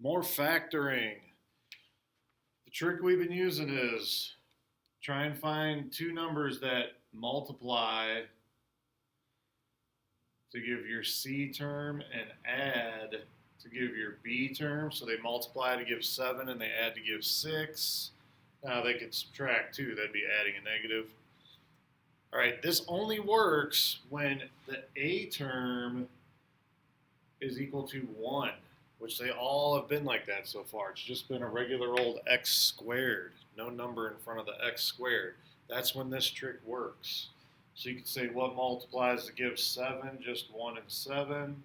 More factoring. The trick we've been using is try and find two numbers that multiply to give your C term and add to give your B term. So they multiply to give 7 and they add to give 6. Now they could subtract too, that'd be adding a negative. All right, this only works when the A term is equal to 1, which they all have been like that so far. It's just been a regular old x squared, no number in front of the x squared. That's when this trick works. So you could say what multiplies to give 7? Just 1 and 7.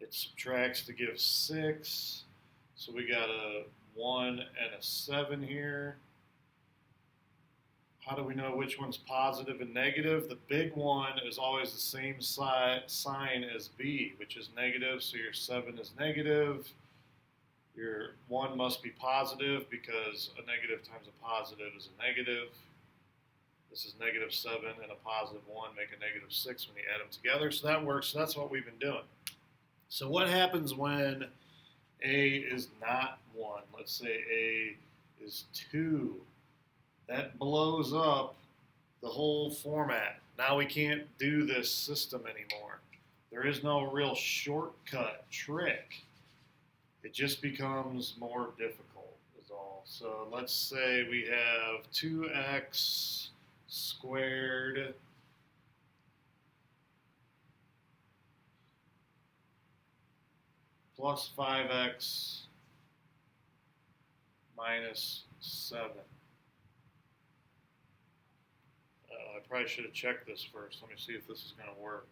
It subtracts to give 6. So we got a 1 and a 7 here. How do we know which one's positive and negative? The big one is always the same sign as B, which is negative, so your 7 is negative. Your 1 must be positive because a negative times a positive is a negative. This is negative 7 and a positive 1 make a negative 6 when you add them together. So that works. So that's what we've been doing. So what happens when A is not 1? Let's say A is 2. That blows up the whole format. Now we can't do this system anymore. There is no real shortcut trick. It just becomes more difficult is all. So let's say we have 2x squared plus 5x minus 7. I probably should have checked this first. Let me see if this is going to work.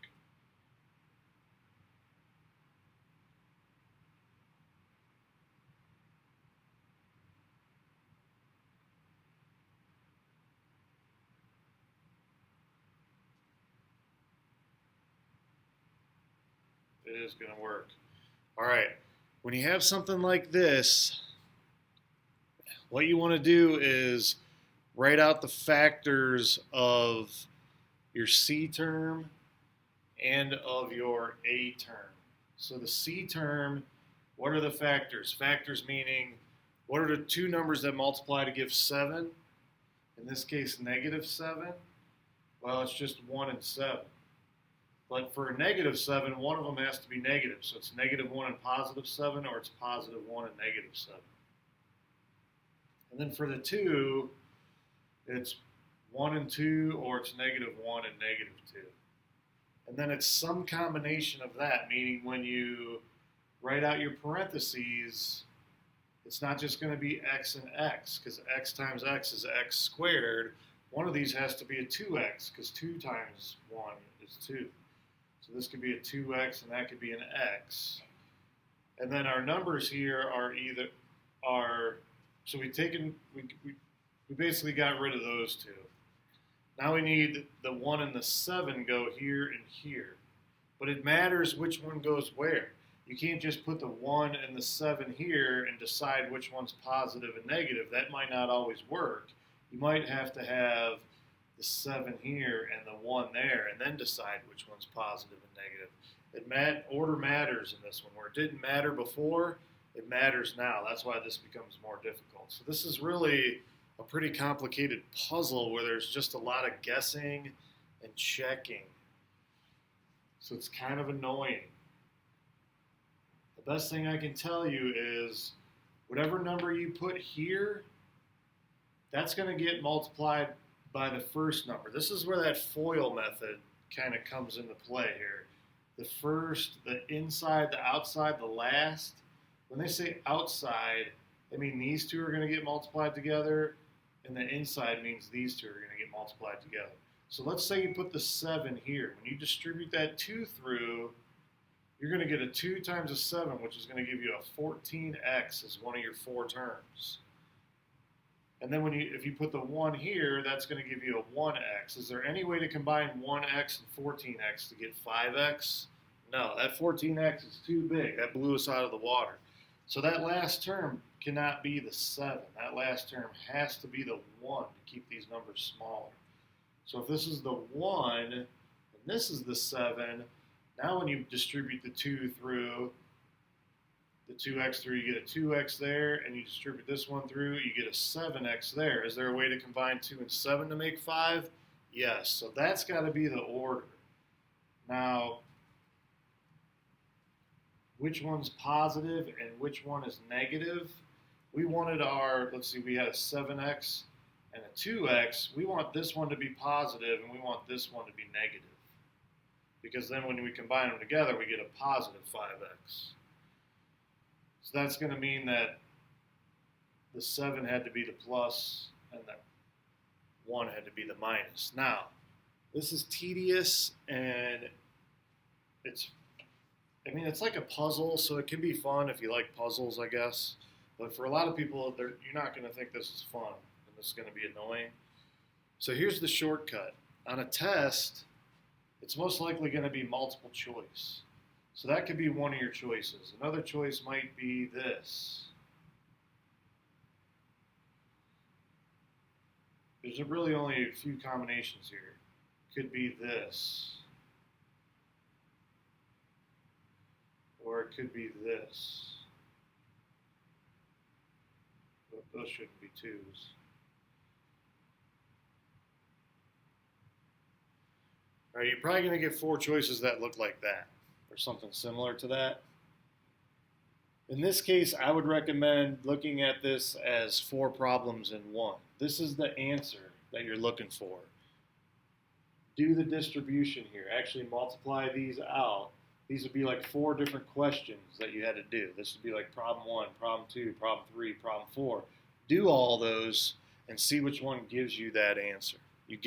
It is going to work. All right. When you have something like this, what you want to do is write out the factors of your C term and of your A term. So the C term, what are the factors? Factors meaning what are the two numbers that multiply to give 7? In this case, negative 7. Well, it's just 1 and 7. But for a negative 7, one of them has to be negative. So it's negative 1 and positive 7, or it's positive 1 and negative 7. And then for the 2, it's 1 and 2, or it's negative 1 and negative 2. And then it's some combination of that, meaning when you write out your parentheses, it's not just going to be x and x, because x times x is x squared. One of these has to be a 2x, because 2 times 1 is 2. So this could be a 2x, and that could be an x. And then our numbers here are so we basically got rid of those two. Now we need the 1 and the 7 go here and here. But it matters which one goes where. You can't just put the 1 and the 7 here and decide which one's positive and negative. That might not always work. You might have to have the 7 here and the 1 there and then decide which one's positive and negative. Order matters in this one. Where it didn't matter before, it matters now. That's why this becomes more difficult. So this is really a pretty complicated puzzle where there's just a lot of guessing and checking. So it's kind of annoying. The best thing I can tell you is whatever number you put here, that's going to get multiplied by the first number. This is where that FOIL method kind of comes into play here. The first, the inside, the outside, the last. When they say outside, I mean these two are going to get multiplied together, and the inside means these two are going to get multiplied together. So let's say you put the 7 here. When you distribute that 2 through, you're going to get a 2 times a 7, which is going to give you a 14x as one of your 4 terms. And then if you put the 1 here, that's going to give you a 1x. Is there any way to combine 1x and 14x to get 5x? No, that 14x is too big. That blew us out of the water. So that last term cannot be the 7. That last term has to be the 1 to keep these numbers smaller. So if this is the 1 and this is the 7, now when you distribute the 2 through, the 2x through, you get a 2x there, and you distribute this one through, you get a 7x there. Is there a way to combine 2 and 7 to make 5? Yes, so that's got to be the order. Now, which one's positive and which one is negative? We wanted our, let's see, we had a 7x and a 2x. We want this one to be positive and we want this one to be negative. Because then when we combine them together, we get a positive 5x. So that's going to mean that the 7 had to be the plus and the 1 had to be the minus. Now, this is tedious and it's like a puzzle, so it can be fun if you like puzzles, I guess. But for a lot of people, you're not going to think this is fun, and this is going to be annoying. So here's the shortcut. On a test, it's most likely going to be multiple choice. So that could be one of your choices. Another choice might be this. There's really only a few combinations here. Could be this. Or it could be this. But those shouldn't be 2's. All right, you're probably going to get 4 choices that look like that, or something similar to that. In this case, I would recommend looking at this as 4 problems in one. This is the answer that you're looking for. Do the distribution here. Actually multiply these out. These would be like 4 different questions that you had to do. This would be like problem 1, problem 2, problem 3, problem 4. Do all those and see which one gives you that answer. You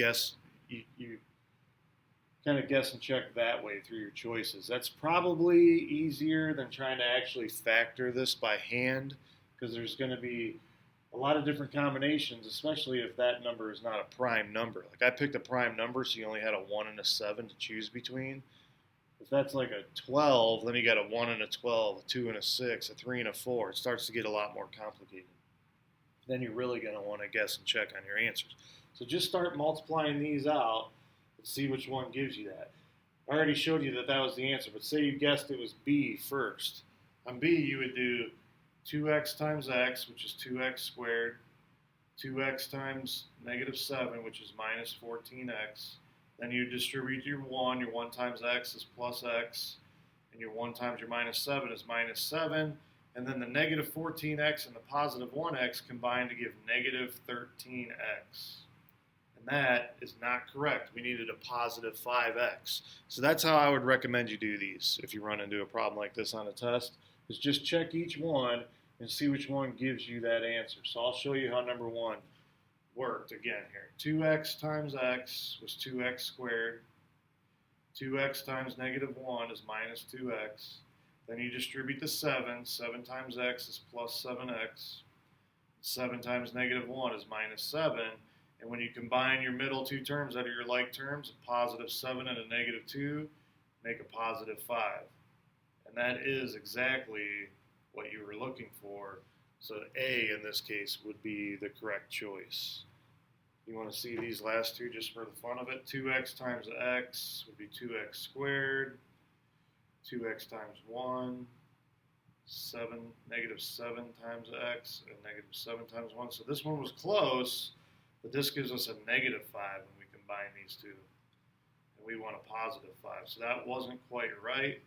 kind of guess and check that way through your choices. That's probably easier than trying to actually factor this by hand, because there's going to be a lot of different combinations, especially if that number is not a prime number. Like I picked a prime number, so you only had a 1 and a 7 to choose between. If that's like a 12, then you got a 1 and a 12, a 2 and a 6, a 3 and a 4. It starts to get a lot more complicated. Then you're really going to want to guess and check on your answers. So just start multiplying these out and see which one gives you that. I already showed you that was the answer, but say you guessed it was B first. On B, you would do 2x times x, which is 2x squared, 2x times negative 7, which is minus 14x. Then you distribute your 1. Your 1 times x is plus x. And your 1 times your minus 7 is minus 7. And then the negative 14x and the positive 1x combine to give negative 13x. And that is not correct. We needed a positive 5x. So that's how I would recommend you do these if you run into a problem like this on a test, is just check each one and see which one gives you that answer. So I'll show you how number 1 worked again here. 2x times x was 2x squared. 2x times negative 1 is minus 2x. Then you distribute the 7. 7 times x is plus 7x. 7 times negative 1 is minus 7. And when you combine your middle 2 terms out of your like terms, a positive 7 and a negative 2 make a positive 5. And that is exactly what you were looking for. So A in this case would be the correct choice. You want to see these last 2 just for the fun of it. 2x times x would be 2x squared. 2x times 1, negative 7 times x, and negative 7 times 1. So this one was close, but this gives us a negative 5 when we combine these 2. And we want a positive 5. So that wasn't quite right.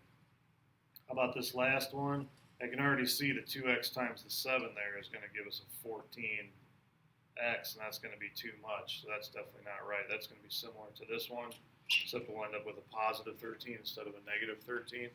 How about this last one? I can already see the 2x times the 7 there is going to give us a 14x, and that's going to be too much. So that's definitely not right. That's going to be similar to this one, except we'll end up with a positive 13 instead of a negative 13.